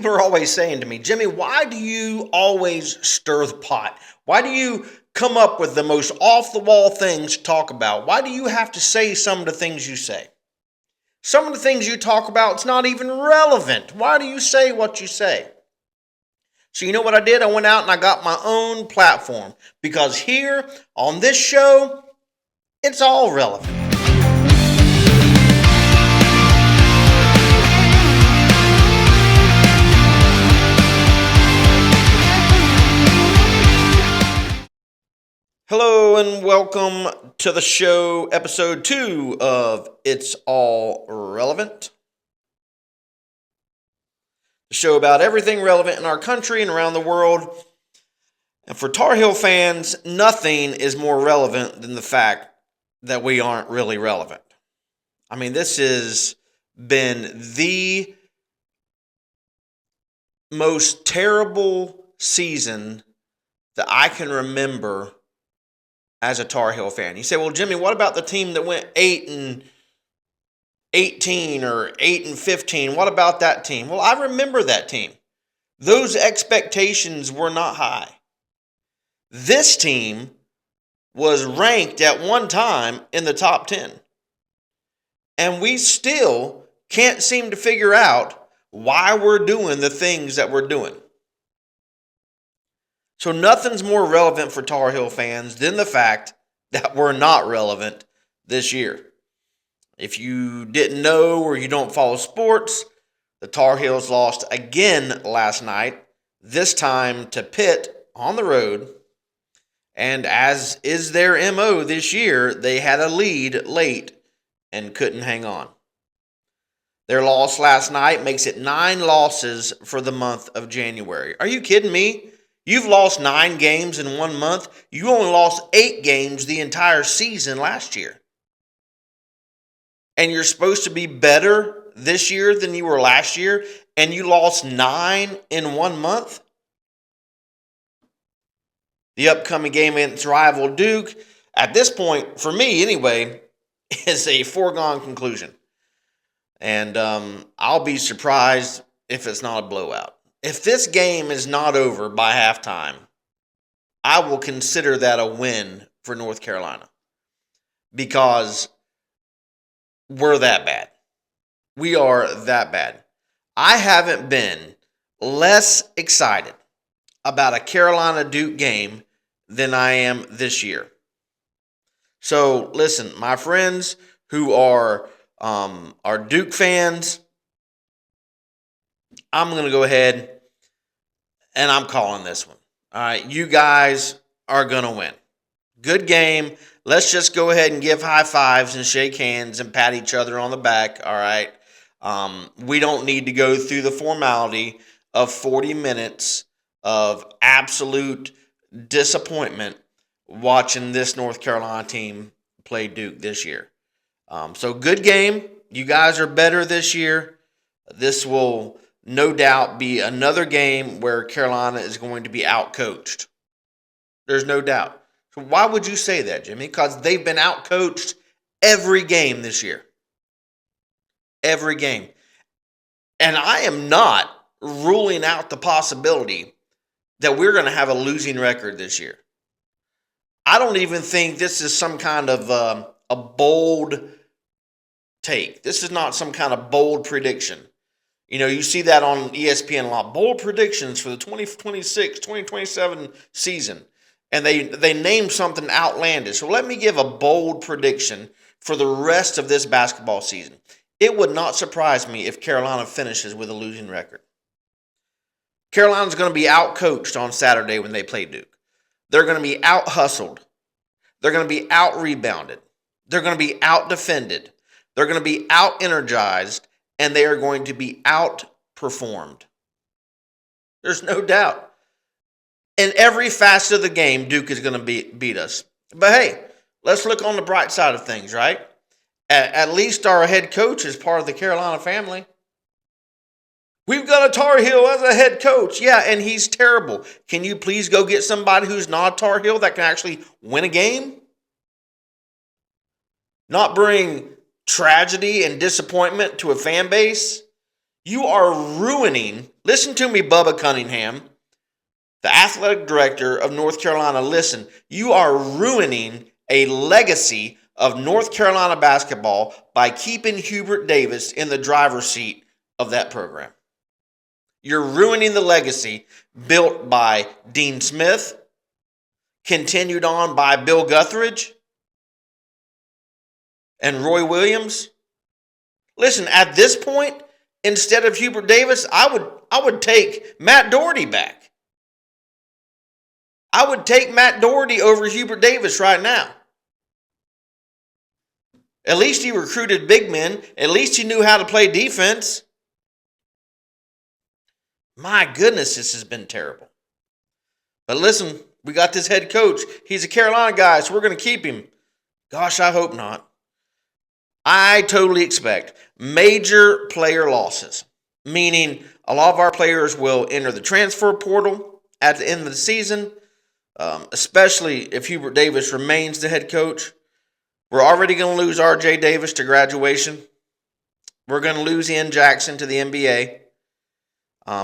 People are always saying to me, Jimmy, why do you always stir the pot? Why do you come up with the most off-the-wall things to talk about? Why do you have to say some of the things you say? Some of the things you talk about, it's not even relevant. Why do you say what you say? So you know what I did? I went out and I got my own platform, because here on this show, it's all relevant. Hello and welcome to the show, episode 2 of It's All Relevant. The show about everything relevant in our country and around the world. And for Tar Heel fans, nothing is more relevant than the fact that we aren't really relevant. I mean, this has been the most terrible season that I can remember as a Tar Heel fan. You say, well, Jimmy, what about the team that went 8-18 or 8-15? What about that team? Well, I remember that team. Those expectations were not high. This team was ranked at one time in the top 10. And we still can't seem to figure out why we're doing the things that we're doing. So nothing's more relevant for Tar Heel fans than the fact that we're not relevant this year. If you didn't know or you don't follow sports, the Tar Heels lost again last night, this time to Pitt on the road. And as is their MO this year, they had a lead late and couldn't hang on. Their loss last night makes it 9 losses for the month of January. Are you kidding me? You've lost 9 games in 1 month. You only lost 8 games the entire season last year. And you're supposed to be better this year than you were last year, and you lost 9 in 1 month? The upcoming game against rival Duke, at this point, for me anyway, is a foregone conclusion. And I'll be surprised if it's not a blowout. If this game is not over by halftime, I will consider that a win for North Carolina, because we're that bad. We are that bad. I haven't been less excited about a Carolina-Duke game than I am this year. So listen, my friends who are Duke fans, I'm going to go ahead and I'm calling this one. All right, you guys are going to win. Good game. Let's just go ahead and give high fives and shake hands and pat each other on the back, all right? We don't need to go through the formality of 40 minutes of absolute disappointment watching this North Carolina team play Duke this year. So good game. You guys are better this year. This will no doubt be another game where Carolina is going to be outcoached. There's no doubt. So why would you say that, Jimmy? Because they've been outcoached every game this year. Every game. And I am not ruling out the possibility that we're going to have a losing record this year. I don't even think this is some kind of a bold take. This is not some kind of bold prediction. You know, you see that on ESPN a lot. Bold predictions for the 2026, 2027 season. And they name something outlandish. So let me give a bold prediction for the rest of this basketball season. It would not surprise me if Carolina finishes with a losing record. Carolina's going to be outcoached on Saturday when they play Duke. They're going to be out-hustled. They're going to be out-rebounded. They're going to be out-defended. They're going to be out-energized. And they are going to be outperformed. There's no doubt. In every facet of the game, Duke is going to beat us. But hey, let's look on the bright side of things, right? At least our head coach is part of the Carolina family. We've got a Tar Heel as a head coach. Yeah, and he's terrible. Can you please go get somebody who's not a Tar Heel that can actually win a game? Not bring tragedy and disappointment to a fan base? You are ruining, listen to me, Bubba Cunningham, the athletic director of North Carolina. Listen, you are ruining a legacy of North Carolina basketball by keeping Hubert Davis in the driver's seat of that program. You're ruining the legacy built by Dean Smith, continued on by Bill Guthridge and Roy Williams. Listen, at this point, instead of Hubert Davis, I would take Matt Doherty back. I would take Matt Doherty over Hubert Davis right now. At least he recruited big men. At least he knew how to play defense. My goodness, this has been terrible. But listen, we got this head coach. He's a Carolina guy, so we're going to keep him. Gosh, I hope not. I totally expect major player losses, meaning a lot of our players will enter the transfer portal at the end of the season, especially if Hubert Davis remains the head coach. We're already going to lose R.J. Davis to graduation. We're going to lose Ian Jackson to the NBA.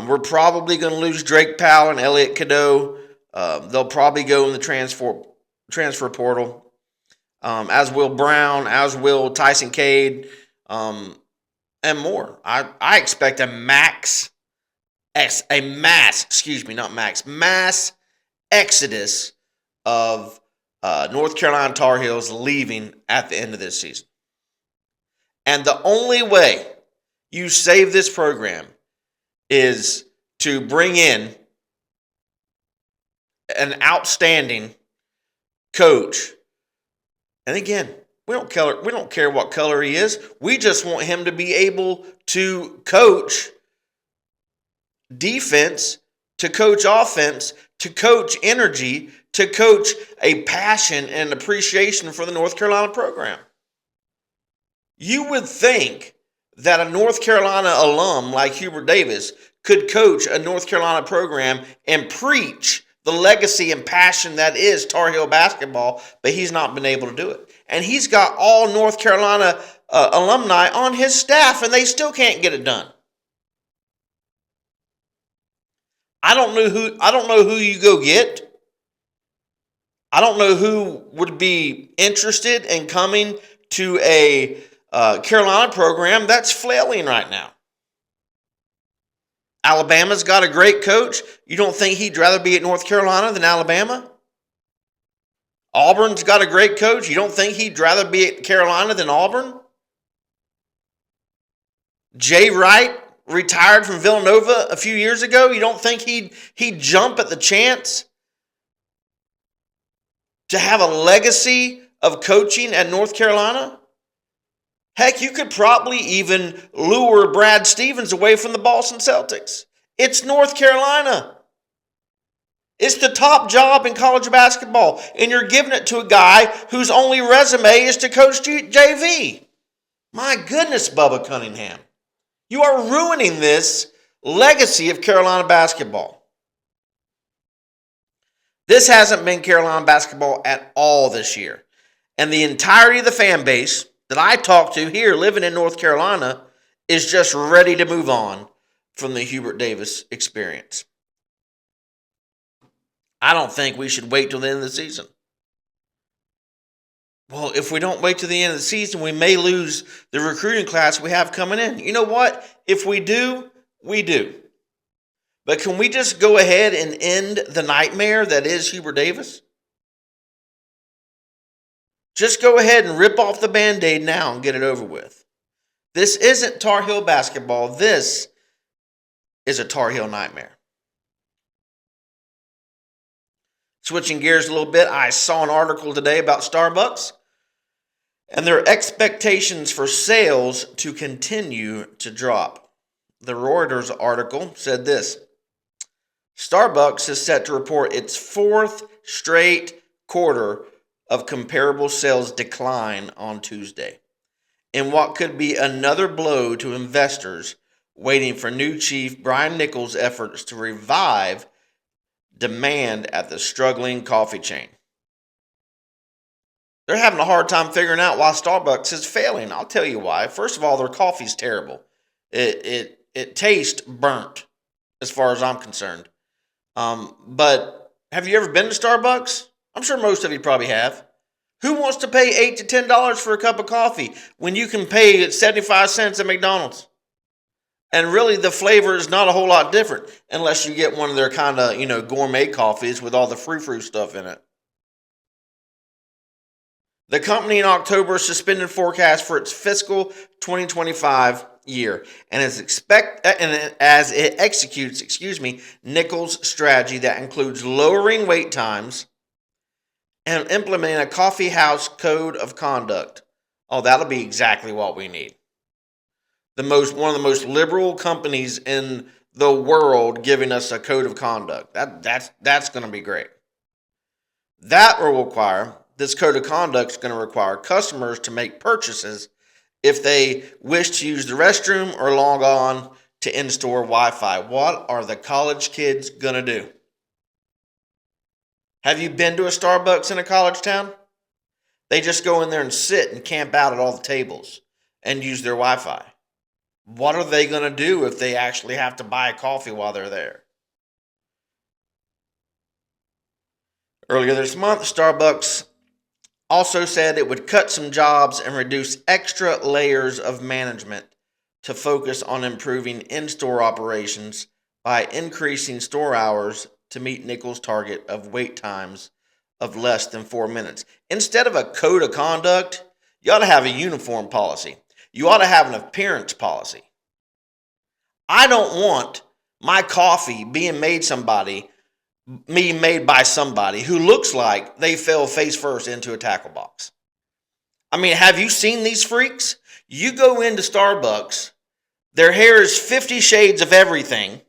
We're probably going to lose Drake Powell and Elliot Cadeau. They'll probably go in the transfer portal, as will Brown, as will Tyson Cade, and more. I expect mass exodus of North Carolina Tar Heels leaving at the end of this season. And the only way you save this program is to bring in an outstanding coach. And again, we don't care what color he is. We just want him to be able to coach defense, to coach offense, to coach energy, to coach a passion and appreciation for the North Carolina program. You would think that a North Carolina alum like Hubert Davis could coach a North Carolina program and preach the legacy and passion that is Tar Heel basketball, but he's not been able to do it. And he's got all North Carolina alumni on his staff, and they still can't get it done. I don't know who you go get. I don't know who would be interested in coming to a Carolina program that's flailing right now. Alabama's got a great coach. You don't think he'd rather be at North Carolina than Alabama? Auburn's got a great coach. You don't think he'd rather be at Carolina than Auburn? Jay Wright retired from Villanova a few years ago. You don't think he'd jump at the chance to have a legacy of coaching at North Carolina? Heck, you could probably even lure Brad Stevens away from the Boston Celtics. It's North Carolina. It's the top job in college basketball, and you're giving it to a guy whose only resume is to coach JV. My goodness, Bubba Cunningham. You are ruining this legacy of Carolina basketball. This hasn't been Carolina basketball at all this year. And the entirety of the fan base that I talk to here living in North Carolina is just ready to move on from the Hubert Davis experience. I don't think we should wait till the end of the season. Well, if we don't wait till the end of the season, we may lose the recruiting class we have coming in. You know what? If we do, we do. But can we just go ahead and end the nightmare that is Hubert Davis? Just go ahead and rip off the Band-Aid now and get it over with. This isn't Tar Heel basketball. This is a Tar Heel nightmare. Switching gears a little bit, I saw an article today about Starbucks and their expectations for sales to continue to drop. The Reuters article said this: Starbucks is set to report its fourth straight quarter of comparable sales decline on Tuesday, in what could be another blow to investors waiting for new chief Brian Nichols' efforts to revive demand at the struggling coffee chain. They're having a hard time figuring out why Starbucks is failing. I'll tell you why. First of all, their coffee's terrible. It it tastes burnt, as far as I'm concerned. But have you ever been to Starbucks? I'm sure most of you probably have. Who wants to pay $8 to $10 for a cup of coffee when you can pay 75 cents at McDonald's? And really, the flavor is not a whole lot different unless you get one of their kind of, gourmet coffees with all the frou-frou stuff in it. The company in October suspended forecast for its fiscal 2025 year and as it executes, Nichols' strategy that includes lowering wait times and implementing a coffee house code of conduct. Oh, that'll be exactly what we need. One of the most liberal companies in the world giving us a code of conduct. That's going to be great. This code of conduct is going to require customers to make purchases if they wish to use the restroom or log on to in-store Wi-Fi. What are the college kids going to do? Have you been to a Starbucks in a college town? They just go in there and sit and camp out at all the tables and use their Wi-Fi. What are they going to do if they actually have to buy a coffee while they're there? Earlier this month, Starbucks also said it would cut some jobs and reduce extra layers of management to focus on improving in-store operations by increasing store hours to meet Nichols' target of wait times of less than 4 minutes. Instead of a code of conduct, you ought to have a uniform policy. You ought to have an appearance policy. I don't want my coffee being made by somebody who looks like they fell face first into a tackle box. I mean, have you seen these freaks? You go into Starbucks, their hair is 50 shades of everything.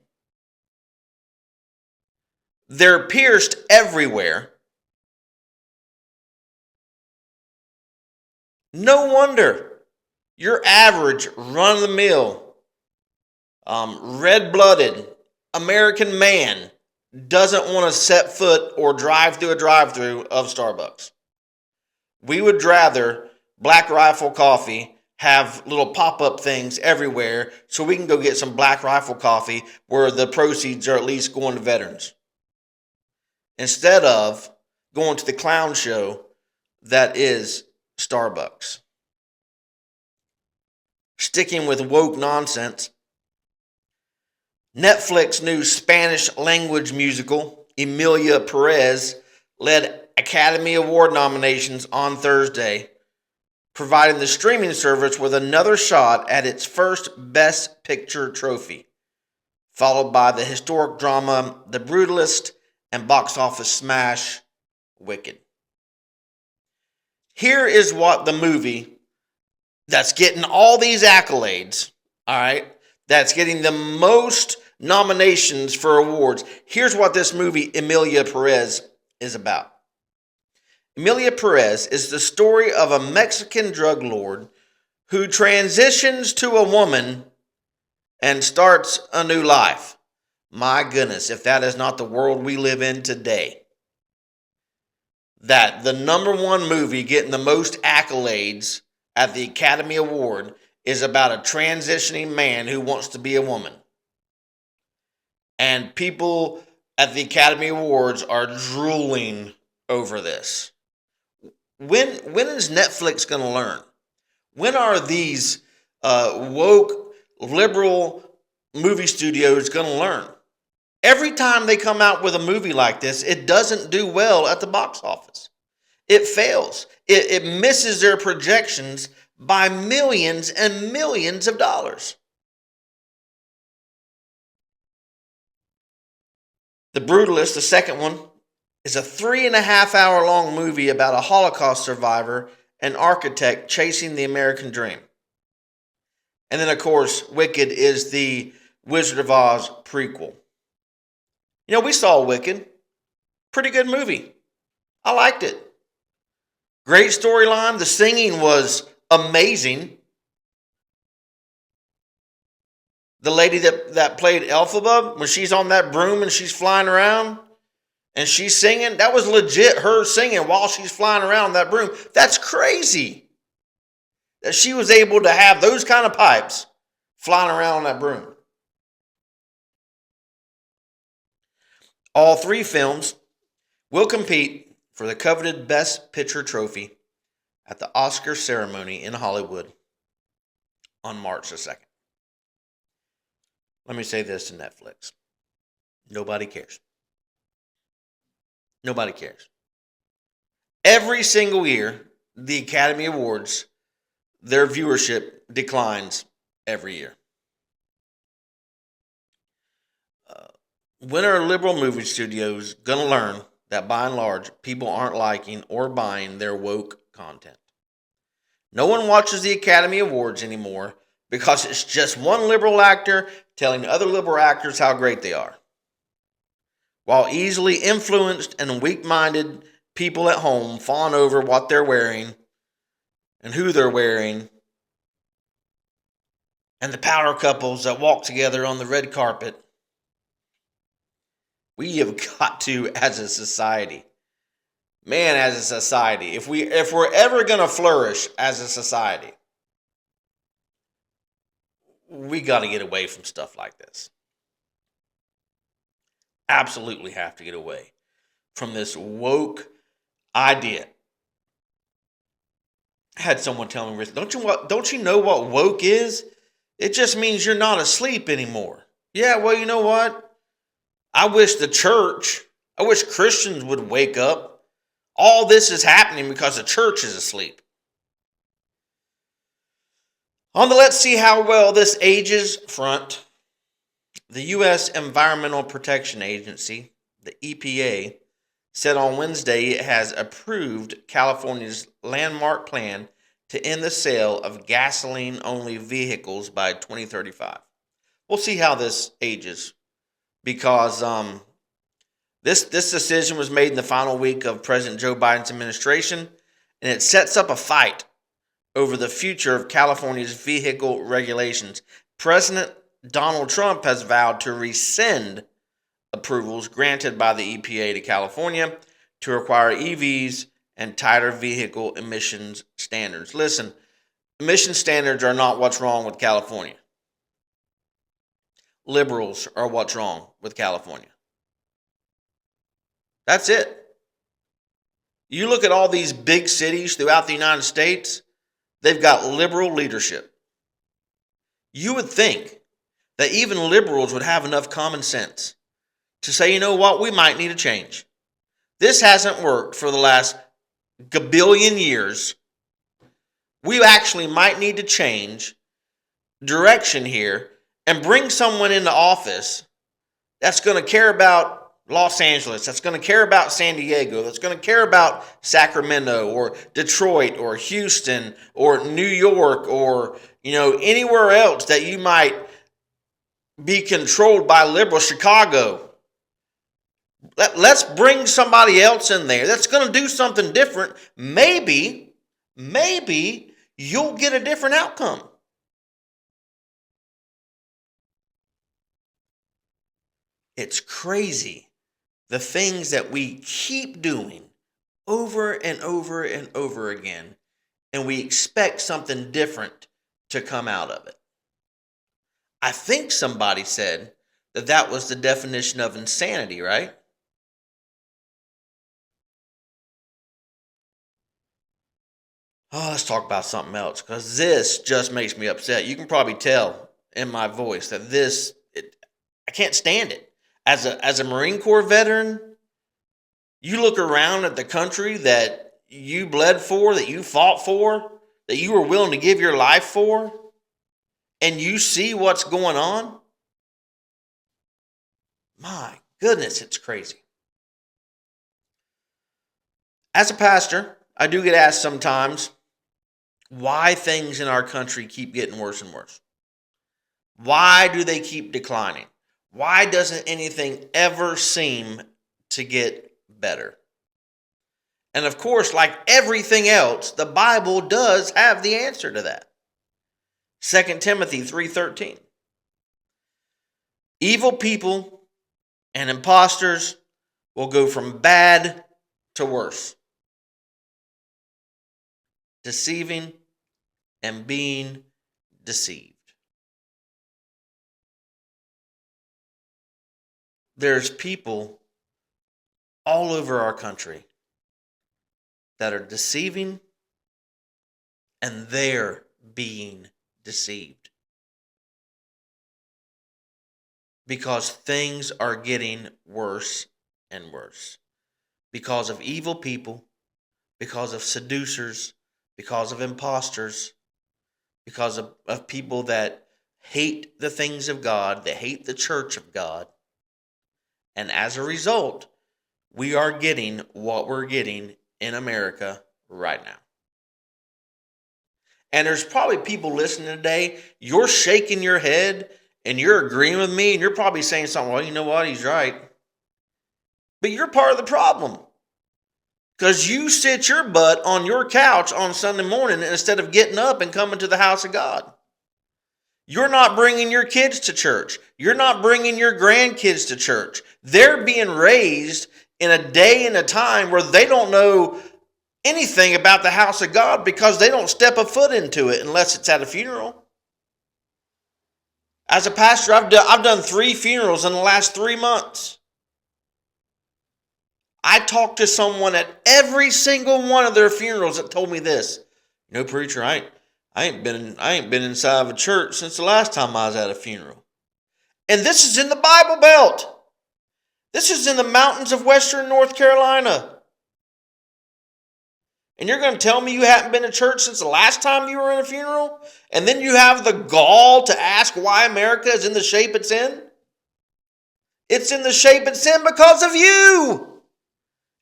They're pierced everywhere. No wonder your average run-of-the-mill, red-blooded American man doesn't want to set foot or drive through a drive-through of Starbucks. We would rather Black Rifle Coffee have little pop-up things everywhere so we can go get some Black Rifle coffee where the proceeds are at least going to veterans, instead of going to the clown show that is Starbucks. Sticking with woke nonsense, Netflix new Spanish language musical, Emilia Perez, led Academy Award nominations on Thursday, providing the streaming service with another shot at its first Best Picture trophy, followed by the historic drama The Brutalist and box office smash Wicked. Here is what the movie that's getting all these accolades, all right, that's getting the most nominations for awards. Here's what this movie, Emilia Perez, is about. Emilia Perez is the story of a Mexican drug lord who transitions to a woman and starts a new life. My goodness, if that is not the world we live in today. That the number one movie getting the most accolades at the Academy Award is about a transitioning man who wants to be a woman. And people at the Academy Awards are drooling over this. When is Netflix going to learn? When are these woke, liberal movie studios going to learn? Every time they come out with a movie like this, it doesn't do well at the box office. It fails. It misses their projections by millions and millions of dollars. The Brutalist, the second one, is a 3.5-hour long movie about a Holocaust survivor and architect chasing the American dream. And then, of course, Wicked is the Wizard of Oz prequel. You know, we saw Wicked. Pretty good movie. I liked it. Great storyline. The singing was amazing. The lady that played Elphaba, when she's on that broom and she's flying around and she's singing, that was legit her singing while she's flying around that broom. That's crazy that she was able to have those kind of pipes flying around on that broom. All three films will compete for the coveted Best Picture trophy at the Oscar ceremony in Hollywood on March the 2nd. Let me say this to Netflix. Nobody cares. Nobody cares. Every single year, the Academy Awards, their viewership declines every year. When are liberal movie studios going to learn that by and large, people aren't liking or buying their woke content? No one watches the Academy Awards anymore because it's just one liberal actor telling other liberal actors how great they are. While easily influenced and weak-minded people at home fawn over what they're wearing and who they're wearing, and the power couples that walk together on the red carpet, we have got to, as a society, as a society, if we're ever going to flourish as a society, we got to get away from stuff like this. Absolutely have to get away from this woke idea. I had someone tell me, don't you know what woke is? It just means you're not asleep anymore. Yeah, well, you know what? I wish Christians would wake up. All this is happening because the church is asleep. On the let's see how well this ages front, the U.S. Environmental Protection Agency, the EPA, said on Wednesday it has approved California's landmark plan to end the sale of gasoline-only vehicles by 2035. We'll see how this ages, because this decision was made in the final week of President Joe Biden's administration, and it sets up a fight over the future of California's vehicle regulations. President Donald Trump has vowed to rescind approvals granted by the EPA to California to require EVs and tighter vehicle emissions standards. Listen, emission standards are not what's wrong with California. Liberals are what's wrong with California. That's it. You look at all these big cities throughout the United States, they've got liberal leadership. You would think that even liberals would have enough common sense to say, you know what, we might need a change. This hasn't worked for the last gabillion years. We actually might need to change direction here and bring someone into office that's going to care about Los Angeles, that's going to care about San Diego, that's going to care about Sacramento or Detroit or Houston or New York or, anywhere else that you might be controlled by liberal, Chicago. Let's bring somebody else in there that's going to do something different. Maybe you'll get a different outcome. It's crazy the things that we keep doing over and over and over again, and we expect something different to come out of it. I think somebody said that was the definition of insanity, right? Oh, let's talk about something else, because this just makes me upset. You can probably tell in my voice that I can't stand it. As a Marine Corps veteran, you look around at the country that you bled for, that you fought for, that you were willing to give your life for, and you see what's going on. My goodness, it's crazy. As a pastor, I do get asked sometimes why things in our country keep getting worse and worse. Why do they keep declining? Why doesn't anything ever seem to get better? And of course, like everything else, the Bible does have the answer to that. 2 Timothy 3:13. Evil people and imposters will go from bad to worse, deceiving and being deceived. There's people all over our country that are deceiving, and they're being deceived. Because things are getting worse and worse. Because of evil people, because of seducers, because of imposters, because of people that hate the things of God, that hate the church of God. And as a result, we are getting what we're getting in America right now. And there's probably people listening today, you're shaking your head and you're agreeing with me, and you're probably saying something, well, you know what, he's right. But you're part of the problem. Because you sit your butt on your couch on Sunday morning instead of getting up and coming to the house of God. You're not bringing your kids to church. You're not bringing your grandkids to church. They're being raised in a day and a time where they don't know anything about the house of God because they don't step a foot into it unless it's at a funeral. As a pastor, I've done 3 funerals in the last 3 months. I talked to someone at every single one of their funerals that told me this. You know, preacher, I ain't been inside of a church since the last time I was at a funeral. And this is in the Bible Belt. This is in the mountains of western North Carolina. And you're going to tell me you haven't been to church since the last time you were in a funeral? And then you have the gall to ask why America is in the shape it's in? It's in the shape it's in because of you.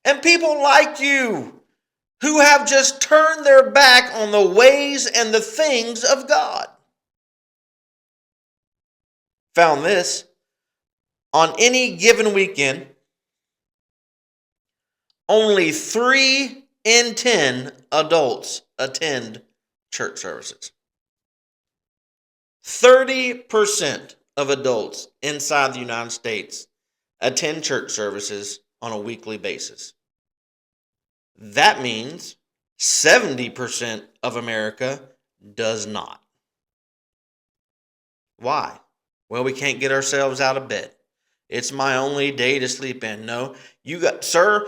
And people like you who have just turned their back on the ways and the things of God. Found this. On any given weekend, only 3 in 10 adults attend church services. 30% of adults inside the United States attend church services on a weekly basis. That means 70% of America does not. Why? Well, we can't get ourselves out of bed. It's my only day to sleep in. No, you got, sir,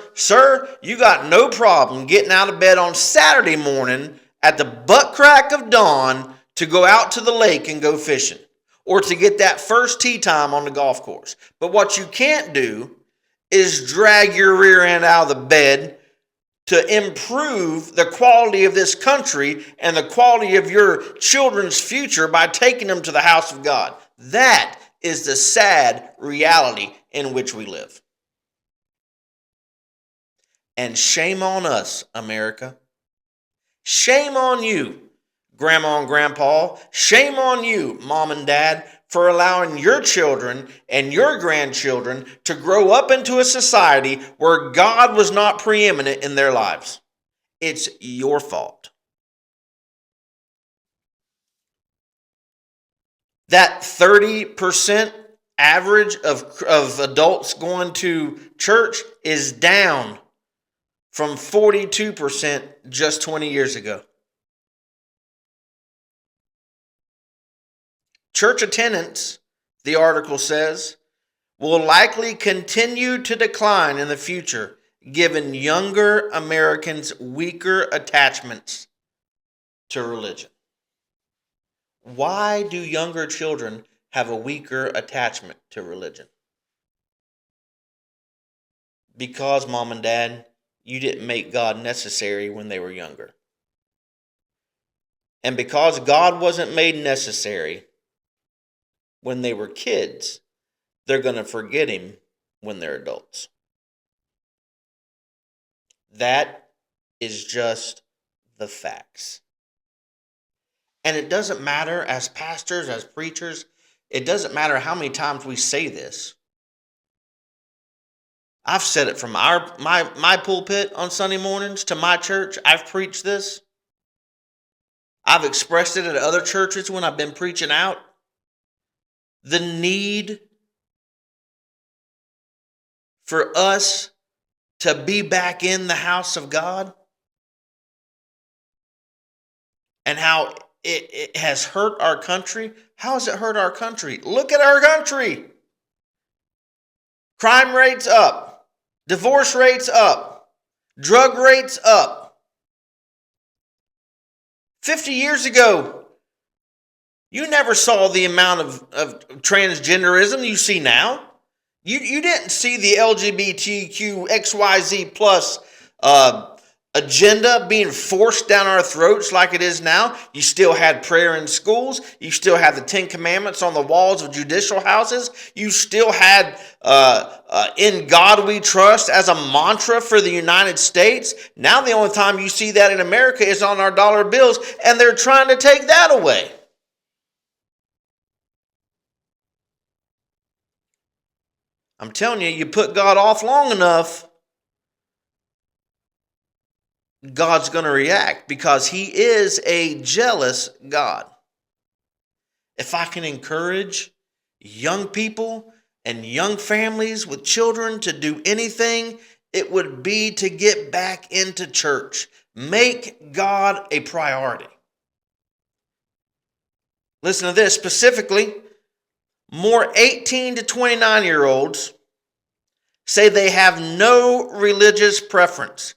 you got no problem getting out of bed on Saturday morning at the butt crack of dawn to go out to the lake and go fishing, or to get that first tee time on the golf course. But what you can't do is drag your rear end out of the bed to improve the quality of this country and the quality of your children's future by taking them to the house of God. That is the sad reality in which we live. And shame on us, America. Shame on you, Grandma and Grandpa. Shame on you, Mom and Dad, for allowing your children and your grandchildren to grow up into a society where God was not preeminent in their lives. It's your fault. That 30% average of adults going to church is down from 42% just 20 years ago. Church attendance, the article says, will likely continue to decline in the future, given younger Americans' weaker attachments to religion. Why do younger children have a weaker attachment to religion? Because, Mom and Dad, you didn't make God necessary when they were younger. And because God wasn't made necessary when they were kids, they're going to forget him when they're adults. That is just the facts. And it doesn't matter as pastors, as preachers, it doesn't matter how many times we say this. I've said it from my pulpit on Sunday mornings to my church. I've preached this. I've expressed it at other churches when I've been preaching out. The need for us to be back in the house of God, and how it has hurt our country. How has it hurt our country? Look at our country. Crime rates up. Divorce rates up. Drug rates up. 50 years ago, you never saw the amount of transgenderism you see now. You didn't see the LGBTQ XYZ plus agenda being forced down our throats like it is now. You still had prayer in schools. You still had the Ten Commandments on the walls of judicial houses. You still had in God we trust as a mantra for the United States. Now the only time you see that in America is on our dollar bills, and they're trying to take that away. I'm telling you, you put God off long enough, God's going to react because he is a jealous God. If I can encourage young people and young families with children to do anything, it would be to get back into church. Make God a priority. Listen to this specifically. More 18 to 29-year-olds say they have no religious preference,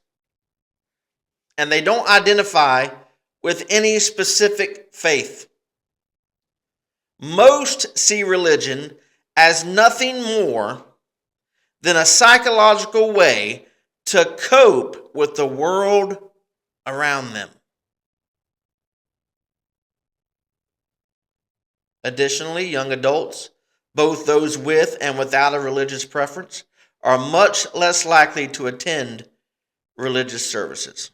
and they don't identify with any specific faith. Most see religion as nothing more than a psychological way to cope with the world around them. Additionally, young adults, both those with and without a religious preference, are much less likely to attend religious services.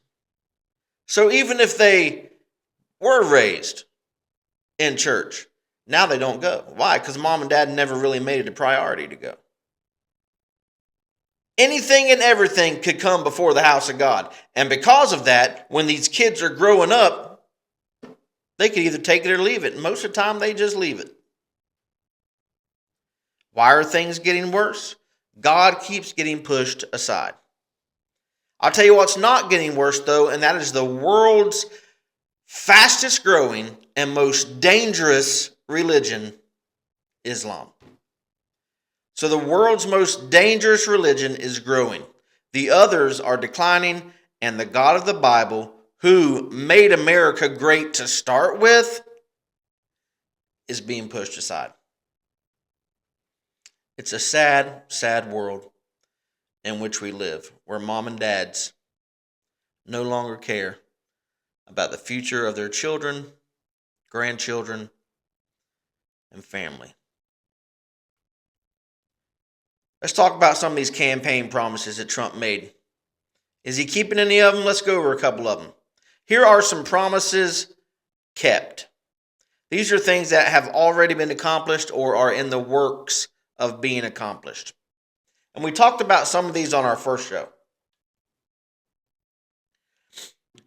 So even if they were raised in church, now they don't go. Why? Because mom and dad never really made it a priority to go. Anything and everything could come before the house of God. And because of that, when these kids are growing up, they could either take it or leave it. And most of the time, they just leave it. Why are things getting worse? God keeps getting pushed aside. I'll tell you what's not getting worse, though, and that is the world's fastest growing and most dangerous religion, Islam. So the world's most dangerous religion is growing. The others are declining, and the God of the Bible, who made America great to start with, is being pushed aside. It's a sad, sad world in which we live, where mom and dads no longer care about the future of their children, grandchildren, and family. Let's talk about some of these campaign promises that Trump made. Is he keeping any of them? Let's go over a couple of them. Here are some promises kept. These are things that have already been accomplished or are in the works of being accomplished. And we talked about some of these on our first show.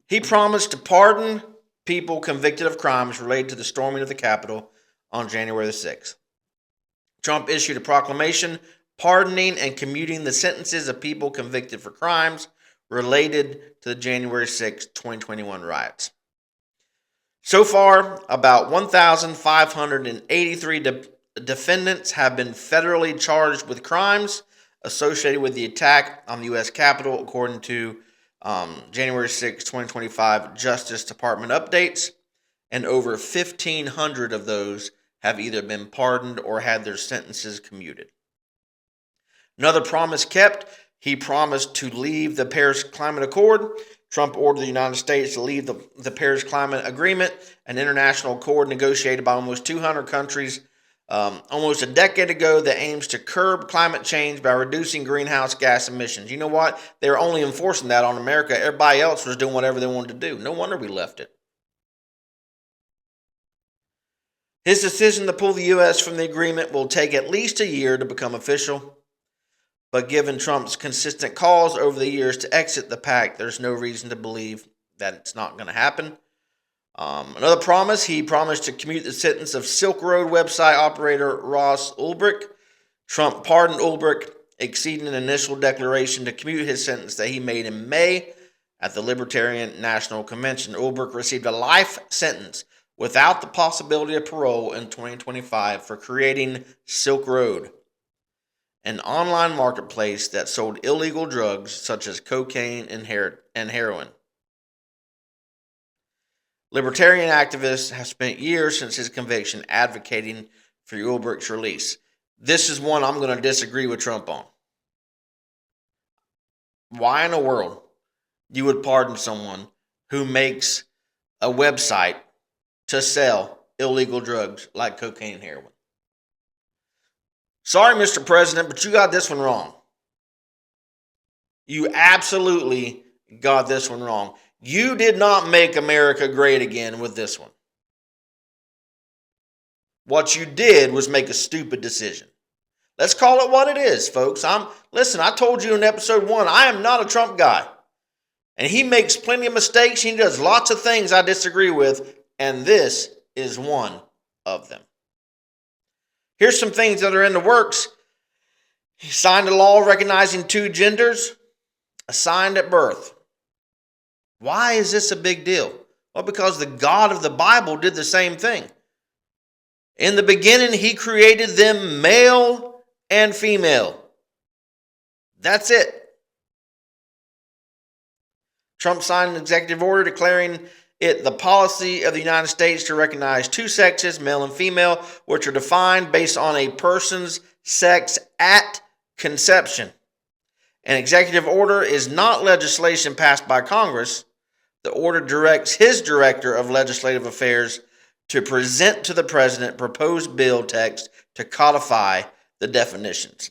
He promised to pardon people convicted of crimes related to the storming of the Capitol on January the 6th. Trump issued a proclamation pardoning and commuting the sentences of people convicted for crimes related to the January 6, 2021 riots. So far, about 1,583 defendants have been federally charged with crimes associated with the attack on the U.S. Capitol, according to January 6, 2025 Justice Department updates, and over 1,500 of those have either been pardoned or had their sentences commuted. Another promise kept, he promised to leave the Paris Climate Accord. Trump ordered the United States to leave the Paris Climate Agreement, an international accord negotiated by almost 200 countries almost a decade ago that aims to curb climate change by reducing greenhouse gas emissions. You know what? They're only enforcing that on America. Everybody else was doing whatever they wanted to do. No wonder we left it. His decision to pull the U.S. from the agreement will take at least a year to become official. But given Trump's consistent calls over the years to exit the pact, there's no reason to believe that it's not going to happen. Another promise, he promised to commute the sentence of Silk Road website operator Ross Ulbricht. Trump pardoned Ulbricht, exceeding an initial declaration to commute his sentence that he made in May at the Libertarian National Convention. Ulbricht received a life sentence without the possibility of parole in 2025 for creating Silk Road. an online marketplace that sold illegal drugs such as cocaine and heroin. Libertarian activists have spent years since his conviction advocating for Ulbricht's release. This is one I'm going to disagree with Trump on. Why in the world you would pardon someone who makes a website to sell illegal drugs like cocaine and heroin? Sorry, Mr. President, but you got this one wrong. You absolutely got this one wrong. You did not make America great again with this one. What you did was make a stupid decision. Let's call it what it is, folks. Listen, I told you in episode 1, I am not a Trump guy. And he makes plenty of mistakes. He does lots of things I disagree with, and this is one of them. Here's some things that are in the works. He signed a law recognizing 2 genders assigned at birth. Why is this a big deal? Well, because the God of the Bible did the same thing. In the beginning, he created them male and female. That's it. Trump signed an executive order declaring it the policy of the United States to recognize 2 sexes, male and female, which are defined based on a person's sex at conception. An executive order is not legislation passed by Congress. The order directs his director of legislative affairs to present to the president proposed bill text to codify the definitions.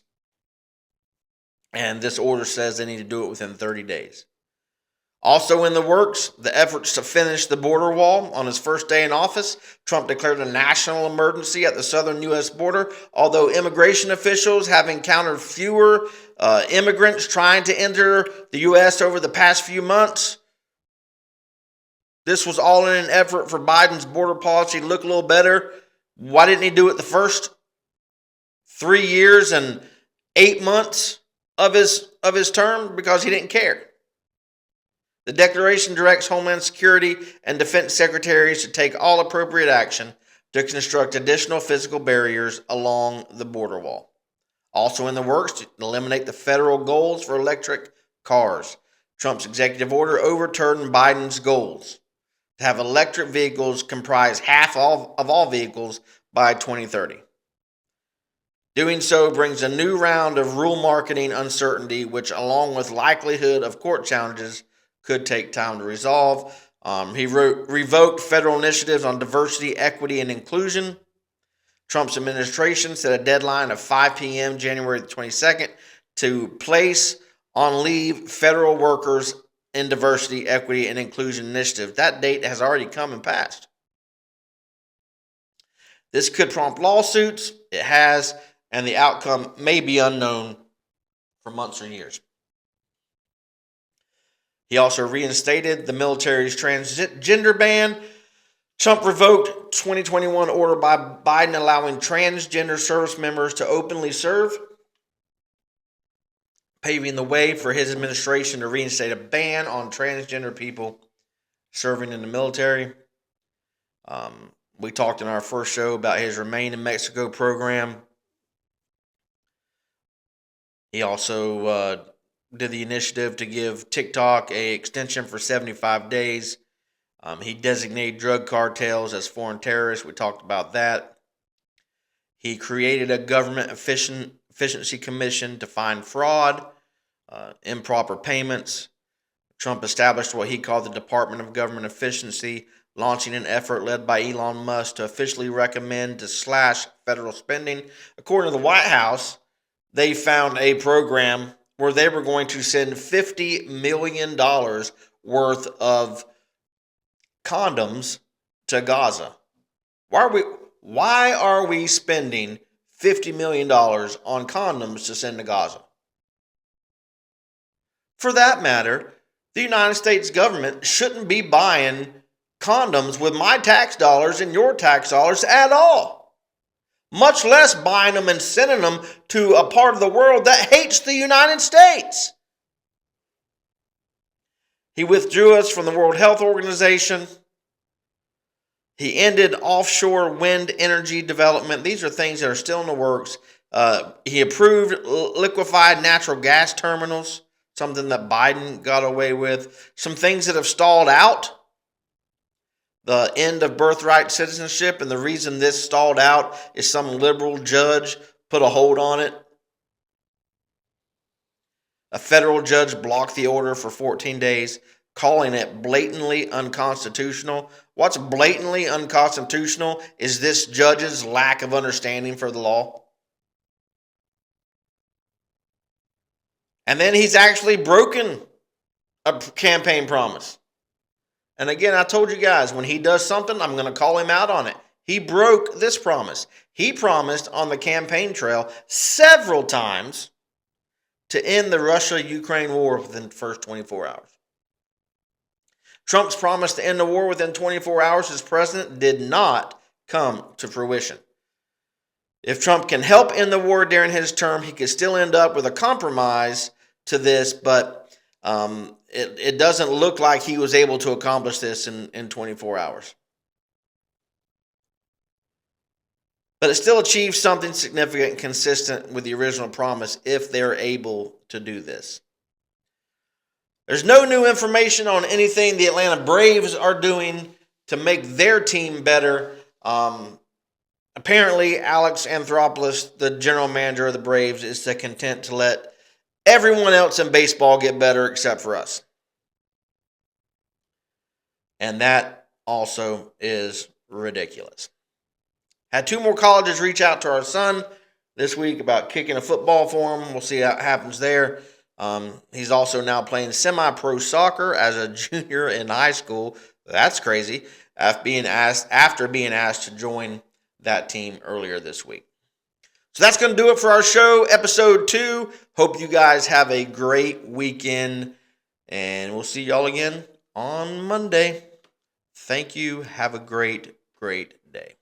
And this order says they need to do it within 30 days. Also in the works, the efforts to finish the border wall. On his first day in office, Trump declared a national emergency at the southern U.S. border. Although immigration officials have encountered fewer immigrants trying to enter the U.S. over the past few months, this was all in an effort for Biden's border policy to look a little better. Why didn't he do it the first 3 years and 8 months of his term? Because he didn't care. The declaration directs Homeland Security and Defense Secretaries to take all appropriate action to construct additional physical barriers along the border wall. Also in the works, to eliminate the federal goals for electric cars. Trump's executive order overturned Biden's goals to have electric vehicles comprise half of all vehicles by 2030. Doing so brings a new round of rule marketing uncertainty, which, along with likelihood of court challenges, could take time to resolve. He revoked federal initiatives on diversity, equity, and inclusion. Trump's administration set a deadline of 5 p.m. January the 22nd to place on leave federal workers in diversity, equity, and inclusion initiative. That date has already come and passed. This could prompt lawsuits. It has, and the outcome may be unknown for months or years. He also reinstated the military's transgender ban. Trump revoked 2021 order by Biden allowing transgender service members to openly serve, paving the way for his administration to reinstate a ban on transgender people serving in the military. We talked in our first show about his Remain in Mexico program. He also did the initiative to give TikTok an extension for 75 days. He designated drug cartels as foreign terrorists. We talked about that. He created a government efficiency commission to find fraud, improper payments. Trump established what he called the Department of Government Efficiency, launching an effort led by Elon Musk to officially recommend to slash federal spending. According to the White House, they found a program where they were going to send $50 million worth of condoms to Gaza. Why are we spending $50 million on condoms to send to Gaza? For that matter, the United States government shouldn't be buying condoms with my tax dollars and your tax dollars at all, much less buying them and sending them to a part of the world that hates the United States. He withdrew us from the World Health Organization. He ended offshore wind energy development. These are things that are still in the works. He approved liquefied natural gas terminals, something that Biden got away with. Some things that have stalled out. The end of birthright citizenship, and the reason this stalled out is some liberal judge put a hold on it. A federal judge blocked the order for 14 days, calling it blatantly unconstitutional. What's blatantly unconstitutional is this judge's lack of understanding for the law. And then he's actually broken a campaign promise. And again, I told you guys, when he does something, I'm going to call him out on it. He broke this promise. He promised on the campaign trail several times to end the Russia-Ukraine war within the first 24 hours. Trump's promise to end the war within 24 hours as president did not come to fruition. If Trump can help end the war during his term, he could still end up with a compromise to this, but it doesn't look like he was able to accomplish this in 24 hours. But it still achieves something significant and consistent with the original promise if they're able to do this. There's no new information on anything the Atlanta Braves are doing to make their team better. Apparently, Alex Anthopoulos, the general manager of the Braves, is content to let everyone else in baseball get better except for us. And that also is ridiculous. Had 2 more colleges reach out to our son this week about kicking a football for him. We'll see how it happens there. He's also now playing semi-pro soccer as a junior in high school. That's crazy. After being asked to join that team earlier this week. So that's going to do it for our show, episode 2. Hope you guys have a great weekend, and we'll see y'all again on Monday. Thank you. Have a great, great day.